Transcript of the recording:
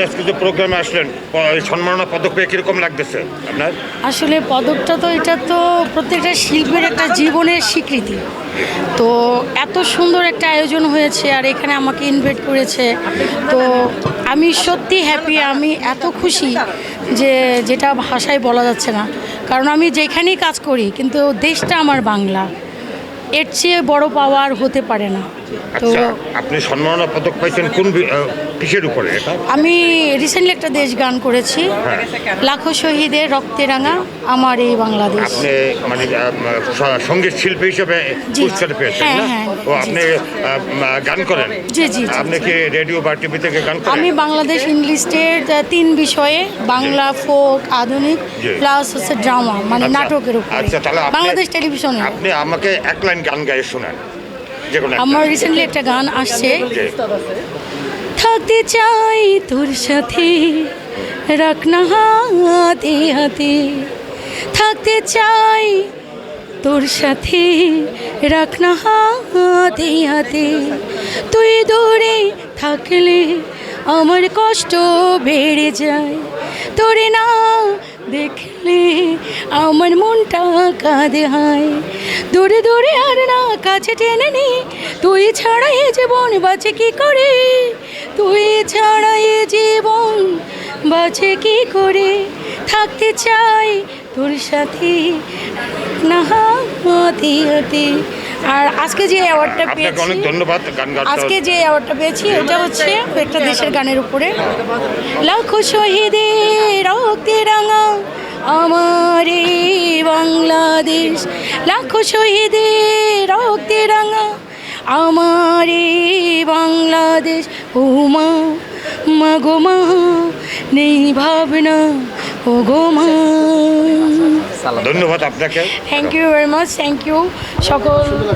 আজকে যে প্রোগ্রামে আসলেন সম্মাননা পদক পেয়ে কিরকম লাগতেছে আপনার? আসলে পদকটা তো এটা তো প্রত্যেকটা শিল্পীর একটা জীবনের স্বীকৃতি। তো এত সুন্দর একটা আয়োজন হয়েছে আর এখানে আমাকে ইনভাইট করেছে, তো আমি সত্যি হ্যাপি, আমি এত খুশি যে যেটা ভাষায় বলা যাচ্ছে না। কারণ আমি যেখানেই কাজ করি কিন্তু দেশটা আমার বাংলা, এর চেয়ে বড় পাওয়ার হতে পারে না। তো আচ্ছা, আপনি সম্মাননা পদক পাইছেন কোন কিসের উপরে এটা? আমি রিসেন্টলি একটা দেশ গান করেছি, লাখো শহীদের রক্তে রাঙা আমার এই বাংলাদেশ। আপনি মানে সঙ্গীত শিল্পী হিসেবে পুরস্কার পেয়েছেন না? হ্যাঁ, ও আপনি গান করেন? জি জি জি। আপনি কি রেডিও বা টিভি থেকে গান করেন? আমি বাংলাদেশ ইংলিশের 3 বিষয়ে, বাংলা, ফোক, আধুনিক জি। প্লাস হচ্ছে ড্রামা, মানে আচ্ছা, নাটকের উপরে। আচ্ছা, তাহলে বাংলাদেশ টেলিভিশনে আপনি আমাকে এক লাইন গান গাইয়ে শোনান, যে কোনো একটা। আমার রিসেন্টলি একটা গান আসছে, জি। থাকতে চাই তোর সাথে, রাখ না হাতে হাতে, থাকতে চাই তোর সাথে, রাখ না হাতে হাতে, তুই দূরে থাকলে আমার কষ্ট বেড়ে যায়, তোরে না দেখলে আমার মনটা কাঁদে হয়, দূরে দূরে আর না কাছে টেনে নি, তুই ছাড়া এ জীবন বাঁচে কি করে, তুই ছাড়া এ জীবন বাঁচে কি করে, থাকতে চাই তোর সাথে না হাতে হাতে। আর আজকে যে অ্যাওয়ার্ডটা আপনাকে পেয়েছি, অনেক ধন্যবাদ গান গাইতে। আজকে যে অ্যাওয়ার্ডটা পেয়েছি ওটা হচ্ছে একটা দেশের গানের উপরে। লাখো শহীদের রক্তে রাঙা আমার এই বাংলাদেশ, লাখো শহীদের রক্তে রাঙা আমার এই বাংলাদেশ, ও মা, মা গো মা, নেই ভাবনা, ও গো মা। ধন্যবাদ আপনাকে। Thank you very much, thank you সকল